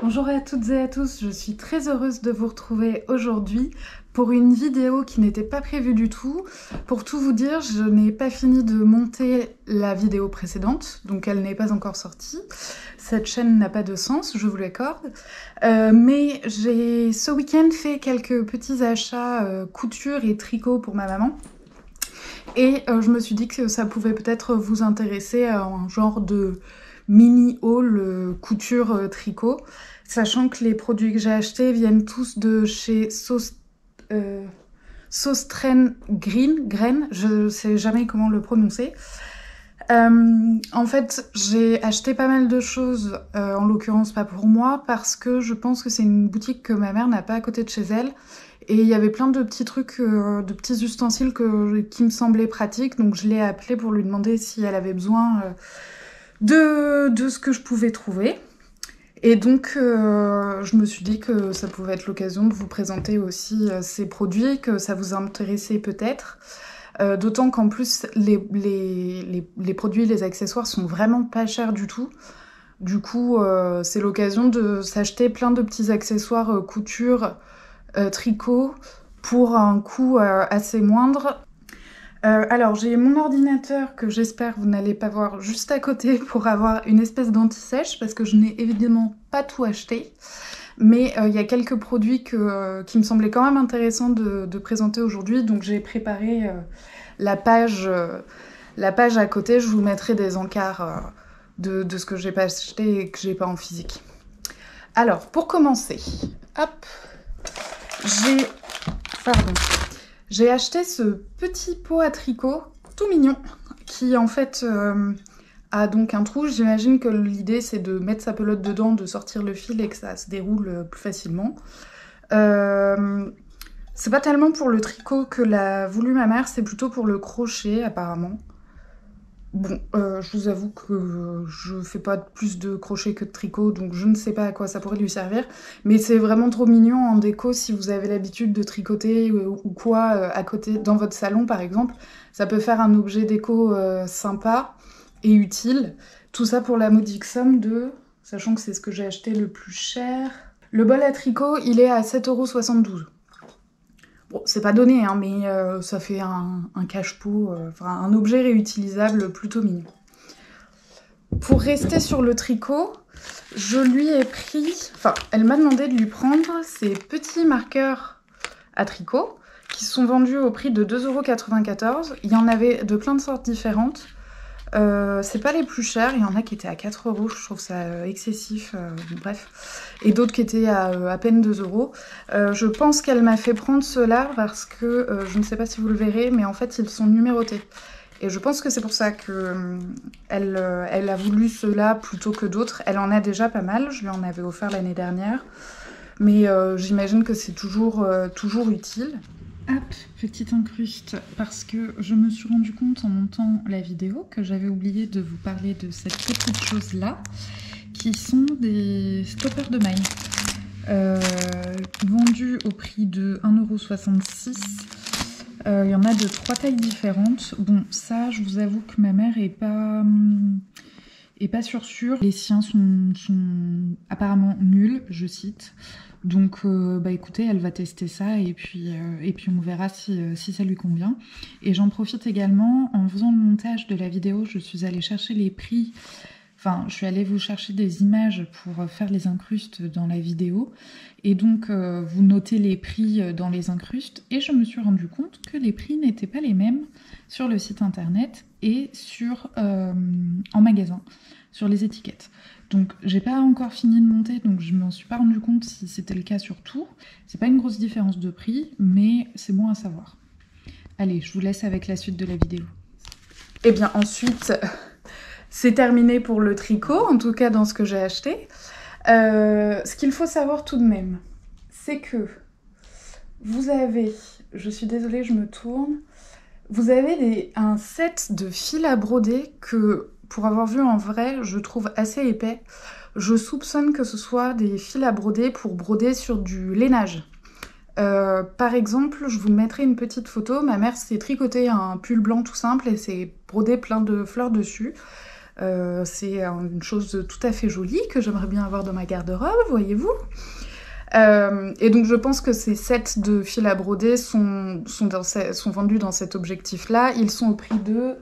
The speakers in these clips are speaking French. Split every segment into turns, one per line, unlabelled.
Bonjour à toutes et à tous, je suis très heureuse de vous retrouver aujourd'hui pour une vidéo qui n'était pas prévue du tout. Pour tout vous dire, je n'ai pas fini de monter la vidéo précédente, donc elle n'est pas encore sortie. Cette chaîne n'a pas de sens, je vous l'accorde. Mais j'ai ce week-end fait quelques petits achats couture et tricot pour ma maman. Et je me suis dit que ça pouvait peut-être vous intéresser à un genre de mini haul couture tricot, sachant que les produits que j'ai achetés viennent tous de chez Sostren Grain, je sais jamais comment le prononcer. En fait, j'ai acheté pas mal de choses, en l'occurrence pas pour moi, parce que je pense que c'est une boutique que ma mère n'a pas à côté de chez elle. Et il y avait plein de petits trucs, de petits ustensiles qui me semblaient pratiques, donc je l'ai appelée pour lui demander si elle avait besoin de ce que je pouvais trouver. Et donc je me suis dit que ça pouvait être l'occasion de vous présenter aussi ces produits, que ça vous intéressait peut-être. D'autant qu'en plus les produits, les accessoires sont vraiment pas chers du tout. Du coup c'est l'occasion de s'acheter plein de petits accessoires couture, tricot pour un coût assez moindre. Alors j'ai mon ordinateur que j'espère vous n'allez pas voir juste à côté pour avoir une espèce d'anti-sèche parce que je n'ai évidemment pas tout acheté. Mais il y a quelques produits qui me semblaient quand même intéressants de présenter aujourd'hui. Donc j'ai préparé la page à côté. Je vous mettrai des encarts de ce que j'ai pas acheté et que j'ai pas en physique. Alors pour commencer, hop, j'ai acheté ce petit pot à tricot tout mignon qui en fait a donc un trou. J'imagine que l'idée c'est de mettre sa pelote dedans, de sortir le fil et que ça se déroule plus facilement. C'est pas tellement pour le tricot que l'a voulu ma mère, c'est plutôt pour le crochet apparemment. Bon, je vous avoue que je fais pas plus de crochet que de tricot, donc je ne sais pas à quoi ça pourrait lui servir. Mais c'est vraiment trop mignon en déco si vous avez l'habitude de tricoter ou quoi à côté, dans votre salon par exemple. Ça peut faire un objet déco sympa et utile. Tout ça pour la modique somme de... Sachant que c'est ce que j'ai acheté le plus cher. Le bol à tricot, il est à 7,72 €. Bon, c'est pas donné, hein, mais ça fait un cache-pot, enfin un objet réutilisable plutôt mignon. Pour rester sur le tricot, je lui ai pris... Enfin, elle m'a demandé de lui prendre ces petits marqueurs à tricot qui sont vendus au prix de 2,94 €. Il y en avait de plein de sortes différentes. C'est pas les plus chers, il y en a qui étaient à 4 €, je trouve ça excessif, bref. Et d'autres qui étaient à peine 2 €. Je pense qu'elle m'a fait prendre ceux-là parce que, je ne sais pas si vous le verrez, mais en fait ils sont numérotés. Et je pense que c'est pour ça que elle a voulu ceux-là plutôt que d'autres. Elle en a déjà pas mal, je lui en avais offert l'année dernière. Mais j'imagine que c'est toujours utile. Hop, petite incruste, parce que je me suis rendu compte en montant la vidéo que j'avais oublié de vous parler de cette petite chose-là, qui sont des stoppers de mailles, vendus au prix de 1,66 €. Il y en a de 3 tailles différentes. Bon, ça, je vous avoue que ma mère est pas sûre. Les siens sont apparemment nuls, je cite. Donc bah écoutez, elle va tester ça et puis on verra si ça lui convient. Et j'en profite également, en faisant le montage de la vidéo, je suis allée chercher les prix, enfin je suis allée vous chercher des images pour faire les incrustes dans la vidéo. Et donc vous notez les prix dans les incrustes et je me suis rendu compte que les prix n'étaient pas les mêmes sur le site internet et en magasin, sur les étiquettes. Donc j'ai pas encore fini de monter, donc je m'en suis pas rendu compte si c'était le cas sur tout. C'est pas une grosse différence de prix, mais c'est bon à savoir. Allez, je vous laisse avec la suite de la vidéo. Et bien ensuite, c'est terminé pour le tricot, en tout cas dans ce que j'ai acheté. Ce qu'il faut savoir tout de même, c'est que vous avez, je suis désolée, je me tourne, vous avez un set de fils à broder que... Pour avoir vu en vrai, je trouve assez épais. Je soupçonne que ce soit des fils à broder pour broder sur du lainage. Par exemple, je vous mettrai une petite photo. Ma mère s'est tricoté un pull blanc tout simple et s'est brodé plein de fleurs dessus. C'est une chose tout à fait jolie que j'aimerais bien avoir dans ma garde-robe, voyez-vous. Et donc je pense que ces sets de fil à broder sont vendus dans cet objectif-là. Ils sont au prix de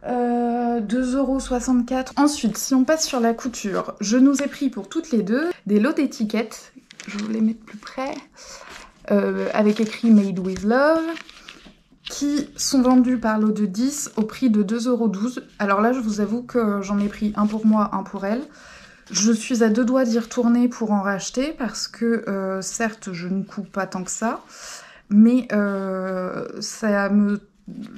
2,64 €. Ensuite, si on passe sur la couture, je nous ai pris pour toutes les deux des lots d'étiquettes. Je vais vous les mettre plus près. Avec écrit Made with Love, qui sont vendus par lot de 10 au prix de 2,12 €. Alors là, je vous avoue que j'en ai pris un pour moi, un pour elle. Je suis à deux doigts d'y retourner pour en racheter parce que, certes, je ne couds pas tant que ça, mais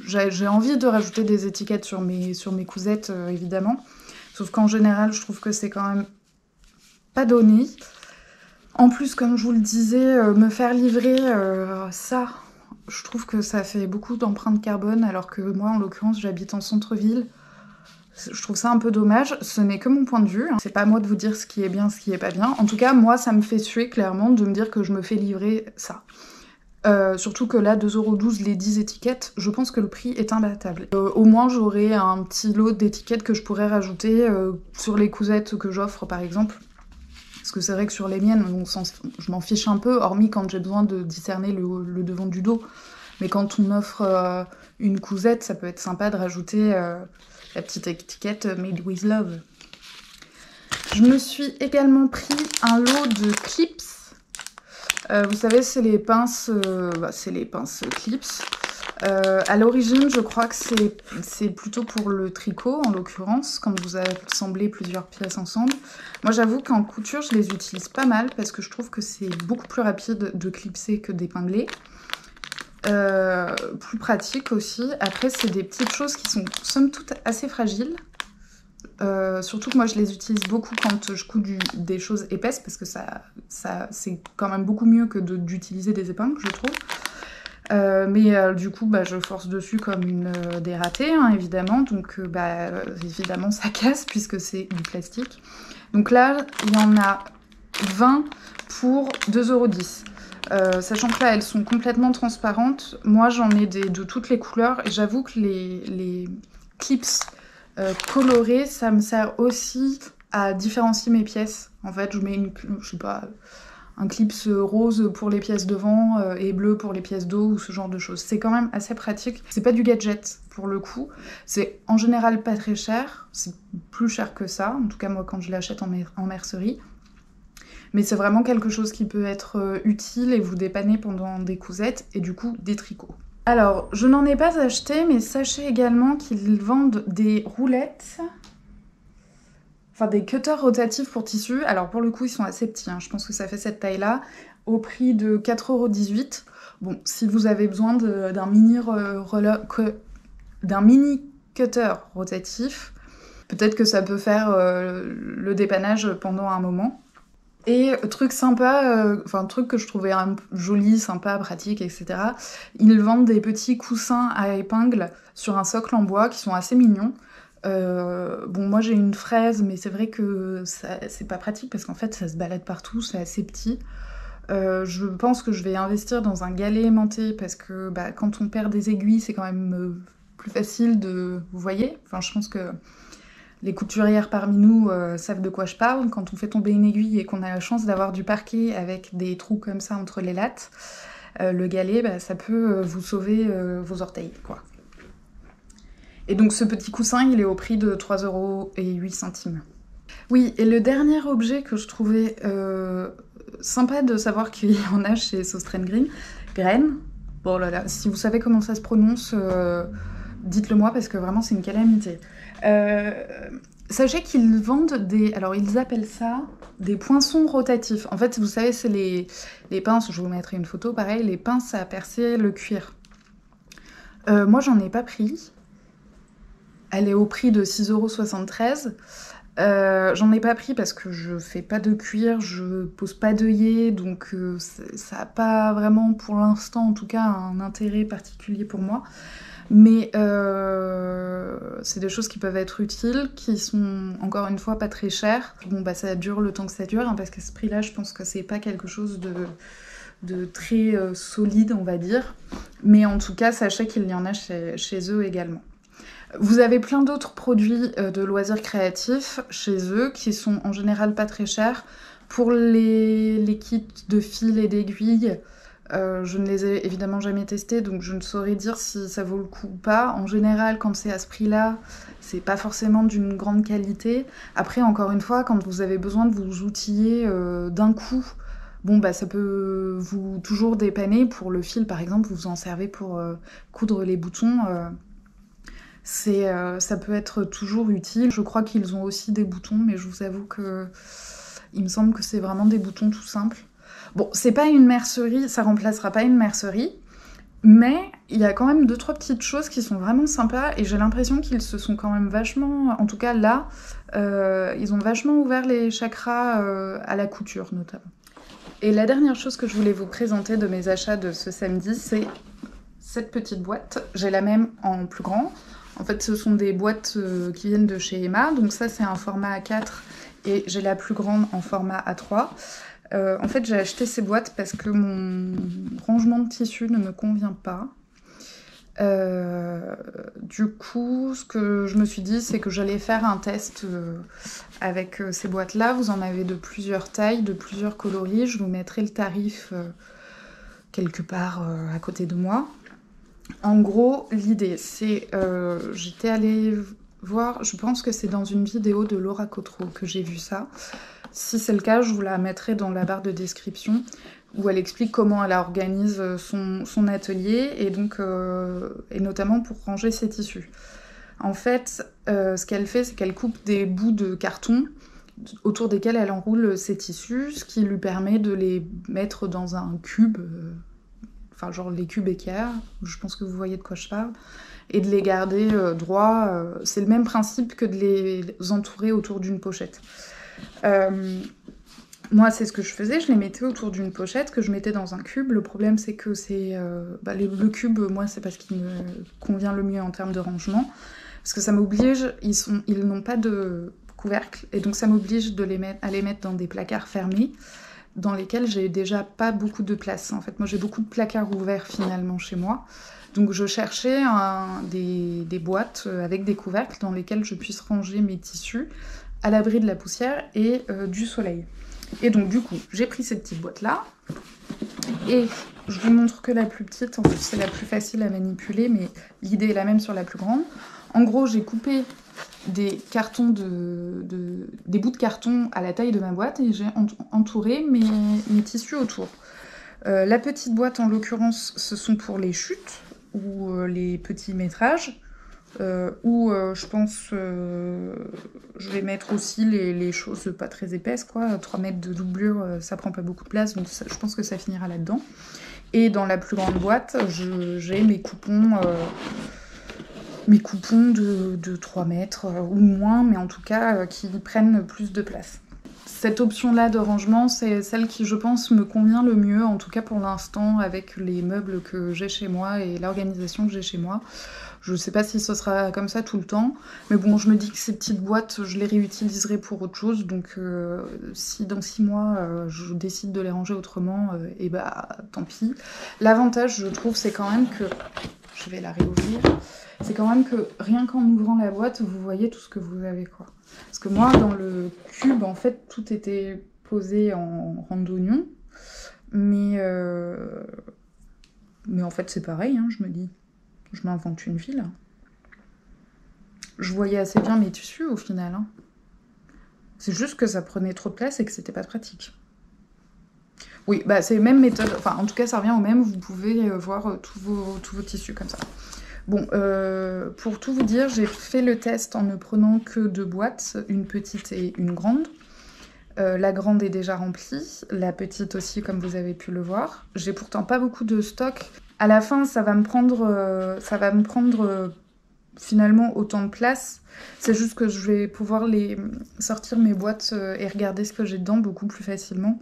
j'ai envie de rajouter des étiquettes sur mes cousettes, évidemment. Sauf qu'en général, je trouve que c'est quand même pas donné. En plus, comme je vous le disais, me faire livrer ça, je trouve que ça fait beaucoup d'empreintes carbone, alors que moi, en l'occurrence, j'habite en centre-ville. Je trouve ça un peu dommage. Ce n'est que mon point de vue, hein. C'est pas à moi de vous dire ce qui est bien, ce qui est pas bien. En tout cas, moi, ça me fait suer clairement de me dire que je me fais livrer ça. Surtout que là, 2,12 € les 10 étiquettes, je pense que le prix est imbattable. Au moins, j'aurai un petit lot d'étiquettes que je pourrais rajouter sur les cousettes que j'offre, par exemple. Parce que c'est vrai que sur les miennes, je m'en fiche un peu, hormis quand j'ai besoin de discerner le devant du dos. Mais quand on offre une cousette, ça peut être sympa de rajouter la petite étiquette Made with Love. Je me suis également pris un lot de clips. Vous savez, c'est les pinces clips. À l'origine, je crois que c'est plutôt pour le tricot, en l'occurrence, quand vous assemblez plusieurs pièces ensemble. Moi, j'avoue qu'en couture, je les utilise pas mal, parce que je trouve que c'est beaucoup plus rapide de clipser que d'épingler. Plus pratique aussi. Après, c'est des petites choses qui sont, somme toute, assez fragiles. Surtout que moi, je les utilise beaucoup quand je couds des choses épaisses, parce que c'est quand même beaucoup mieux que d'utiliser des épingles, je trouve. Mais du coup, je force dessus comme une dératée, hein, évidemment. Donc, évidemment, ça casse puisque c'est du plastique. Donc là, il y en a 20 pour 2,10 €. Sachant que là, elles sont complètement transparentes. Moi, j'en ai de toutes les couleurs. Et j'avoue que les clips colorés, ça me sert aussi à différencier mes pièces. En fait, je mets je sais pas, un clips rose pour les pièces devant et bleu pour les pièces dos ou ce genre de choses. C'est quand même assez pratique. C'est pas du gadget pour le coup. C'est en général pas très cher. C'est plus cher que ça. En tout cas, moi, quand je l'achète en mercerie. Mais c'est vraiment quelque chose qui peut être utile et vous dépanner pendant des cousettes et du coup des tricots. Alors, je n'en ai pas acheté, mais sachez également qu'ils vendent des roulettes, enfin des cutters rotatifs pour tissu. Alors pour le coup, ils sont assez petits, hein. Je pense que ça fait cette taille-là, au prix de 4,18 €. Bon, si vous avez besoin d'un mini cutter rotatif, peut-être que ça peut faire le dépannage pendant un moment. Et truc sympa, truc que je trouvais joli, sympa, pratique, etc. Ils vendent des petits coussins à épingles sur un socle en bois qui sont assez mignons. Bon, moi j'ai une fraise, mais c'est vrai que c'est pas pratique parce qu'en fait ça se balade partout, c'est assez petit. Je pense que je vais investir dans un galet aimanté parce que quand on perd des aiguilles, c'est quand même plus facile de... Vous voyez ? Enfin, je pense que les couturières parmi nous savent de quoi je parle. Quand on fait tomber une aiguille et qu'on a la chance d'avoir du parquet avec des trous comme ça entre les lattes, le galet, ça peut vous sauver vos orteils, quoi. Et donc ce petit coussin, il est au prix de 3,08 €. Oui, et le dernier objet que je trouvais sympa de savoir qu'il y en a chez Sauce Graine. Bon là là, si vous savez comment ça se prononce, dites-le moi parce que vraiment c'est une calamité. Sachez qu'ils vendent alors ils appellent ça des poinçons rotatifs. En fait, vous savez, c'est les pinces, je vous mettrai une photo pareil, les pinces à percer le cuir. Moi j'en ai pas pris. Elle est au prix de 6,73 €. J'en ai pas pris parce que je fais pas de cuir, je pose pas d'œillet, donc ça n'a pas vraiment, pour l'instant en tout cas, un intérêt particulier pour moi. Mais c'est des choses qui peuvent être utiles, qui sont encore une fois pas très chères. Bon ça dure le temps que ça dure, hein, parce qu'à ce prix-là, je pense que c'est pas quelque chose de très solide, on va dire. Mais en tout cas, sachez qu'il y en a chez eux également. Vous avez plein d'autres produits de loisirs créatifs chez eux qui sont en général pas très chers. Pour les kits de fils et d'aiguilles, je ne les ai évidemment jamais testés, donc je ne saurais dire si ça vaut le coup ou pas. En général, quand c'est à ce prix-là, c'est pas forcément d'une grande qualité. Après, encore une fois, quand vous avez besoin de vous outiller d'un coup, bon bah ça peut vous toujours dépanner. Pour le fil, par exemple, vous en servez pour coudre les boutons. Ça peut être toujours utile. Je crois qu'ils ont aussi des boutons, mais je vous avoue que il me semble que c'est vraiment des boutons tout simples. Bon, c'est pas une mercerie, ça remplacera pas une mercerie, mais il y a quand même 2-3 petites choses qui sont vraiment sympas, et j'ai l'impression qu'ils se sont quand même vachement, en tout cas là, ils ont vachement ouvert les chakras à la couture notamment. Et la dernière chose que je voulais vous présenter de mes achats de ce samedi, c'est cette petite boîte. J'ai la même en plus grand. En fait, ce sont des boîtes qui viennent de chez Emma. Donc ça, c'est un format A4 et j'ai la plus grande en format A3. En fait, j'ai acheté ces boîtes parce que mon rangement de tissu ne me convient pas. Du coup, ce que je me suis dit, c'est que j'allais faire un test avec ces boîtes-là. Vous en avez de plusieurs tailles, de plusieurs coloris. Je vous mettrai le tarif quelque part à côté de moi. En gros, l'idée, c'est... j'étais allée voir, je pense que c'est dans une vidéo de Laura Cotreau que j'ai vu ça. Si c'est le cas, je vous la mettrai dans la barre de description, où elle explique comment elle organise son atelier, et donc et notamment pour ranger ses tissus. En fait, ce qu'elle fait, c'est qu'elle coupe des bouts de carton autour desquels elle enroule ses tissus, ce qui lui permet de les mettre dans un cube... enfin genre les cubes Ikea, je pense que vous voyez de quoi je parle, et de les garder droits. C'est le même principe que de les entourer autour d'une pochette. Moi, c'est ce que je faisais, je les mettais autour d'une pochette que je mettais dans un cube. Le problème, c'est que le cube, moi, c'est pas ce qui me convient le mieux en termes de rangement, parce que ça m'oblige, ils n'ont pas de couvercle, et donc ça m'oblige à les mettre dans des placards fermés, dans lesquels j'ai déjà pas beaucoup de place. En fait, moi j'ai beaucoup de placards ouverts finalement chez moi. Donc je cherchais des boîtes avec des couvercles dans lesquels je puisse ranger mes tissus à l'abri de la poussière et du soleil. Et donc du coup, j'ai pris cette petite boîte-là. Et je vous montre que la plus petite, en fait c'est la plus facile à manipuler, mais l'idée est la même sur la plus grande. En gros, j'ai coupé des cartons des bouts de carton à la taille de ma boîte et j'ai entouré mes tissus autour. La petite boîte, en l'occurrence, ce sont pour les chutes ou les petits métrages, où je pense je vais mettre aussi les choses pas très épaisses, quoi. 3 mètres de doublure, ça prend pas beaucoup de place, donc je pense que ça finira là-dedans. Et dans la plus grande boîte, j'ai mes coupons de 3 mètres ou moins, mais en tout cas qui prennent plus de place. Cette option-là de rangement, c'est celle qui, je pense, me convient le mieux, en tout cas pour l'instant, avec les meubles que j'ai chez moi et l'organisation que j'ai chez moi. Je sais pas si ce sera comme ça tout le temps, mais bon, je me dis que ces petites boîtes, je les réutiliserai pour autre chose, donc si dans 6 mois, je décide de les ranger autrement, et bah, tant pis. L'avantage, je trouve, c'est quand même que... Je vais la réouvrir. C'est quand même que rien qu'en ouvrant la boîte, vous voyez tout ce que vous avez, quoi. Parce que moi, dans le cube, en fait, tout était posé en rang d'oignon. Mais en fait, c'est pareil, hein, je me dis. Je m'invente une vie, là. Je voyais assez bien mes tissus, au final. Hein. C'est juste que ça prenait trop de place et que c'était pas pratique. Oui, bah c'est la même méthode. Enfin, en tout cas, ça revient au même. Vous pouvez voir tous vos tissus comme ça. Bon, pour tout vous dire, j'ai fait le test en ne prenant que 2 boîtes, une petite et une grande. La grande est déjà remplie, la petite aussi, comme vous avez pu le voir. J'ai pourtant pas beaucoup de stock. À la fin, ça va me prendre finalement autant de place. C'est juste que je vais pouvoir sortir mes boîtes et regarder ce que j'ai dedans beaucoup plus facilement.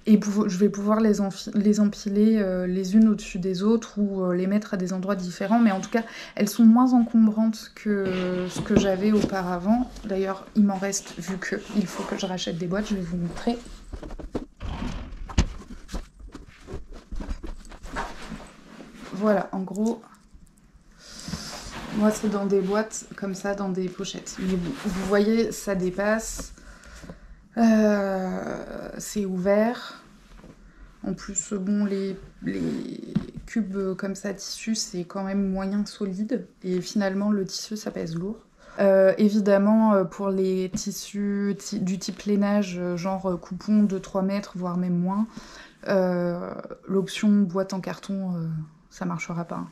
Et je vais pouvoir les empiler les unes au-dessus des autres ou les mettre à des endroits différents. Mais en tout cas, elles sont moins encombrantes que ce que j'avais auparavant. D'ailleurs, il m'en reste, vu qu'il faut que je rachète des boîtes, je vais vous montrer. Voilà, en gros, Moi, c'est dans des boîtes comme ça, dans des pochettes. Mais bon, vous voyez, ça dépasse. C'est ouvert. En plus, bon, les cubes comme ça, tissu, c'est quand même moyen solide. Et finalement, le tissu, ça pèse lourd. Évidemment, pour les tissus du type lainage, genre coupon de 3 mètres, voire même moins, l'option boîte en carton, ça marchera pas.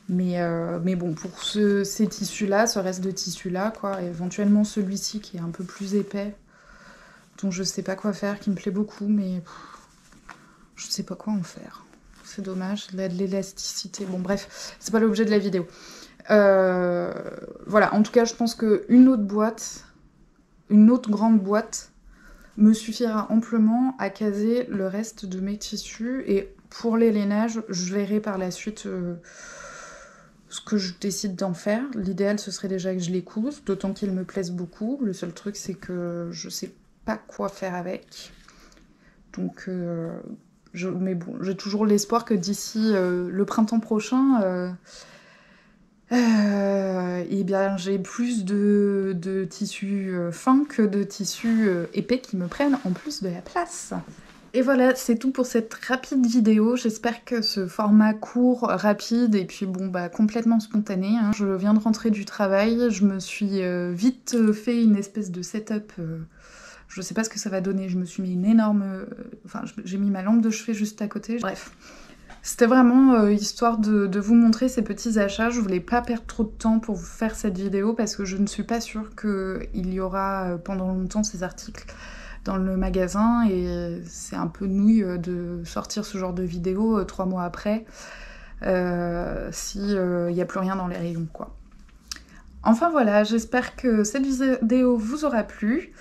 Mais bon, pour ces tissus-là, ce reste de tissu-là, quoi, et éventuellement celui-ci qui est un peu plus épais, dont je sais pas quoi faire, qui me plaît beaucoup, mais je sais pas quoi en faire. C'est dommage, il a de l'élasticité. Bon, bref, c'est pas l'objet de la vidéo. Voilà, en tout cas, je pense qu'une autre boîte, une autre grande boîte, me suffira amplement à caser le reste de mes tissus. Et pour les lainages, je verrai par la suite ce que je décide d'en faire. L'idéal, ce serait déjà que je les couse, d'autant qu'ils me plaisent beaucoup. Le seul truc, c'est que je sais pas quoi faire avec. Donc, mais bon, j'ai toujours l'espoir que d'ici le printemps prochain... et bien j'ai plus de tissus fins que de tissus épais qui me prennent en plus de la place. Et voilà, c'est tout pour cette rapide vidéo. J'espère que ce format court, rapide et puis bon bah complètement spontané, hein. Je viens de rentrer du travail, je me suis vite fait une espèce de setup. Je sais pas ce que ça va donner, je me suis mis une énorme... Enfin, j'ai mis ma lampe de chevet juste à côté. Bref. C'était vraiment histoire de vous montrer ces petits achats. Je voulais pas perdre trop de temps pour vous faire cette vidéo parce que je ne suis pas sûre qu'il y aura pendant longtemps ces articles dans le magasin et c'est un peu nouille de sortir ce genre de vidéo 3 mois après si il n'y a plus rien dans les rayons, quoi. Enfin voilà, j'espère que cette vidéo vous aura plu.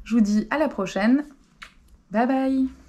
Je vous dis à la prochaine. Bye bye!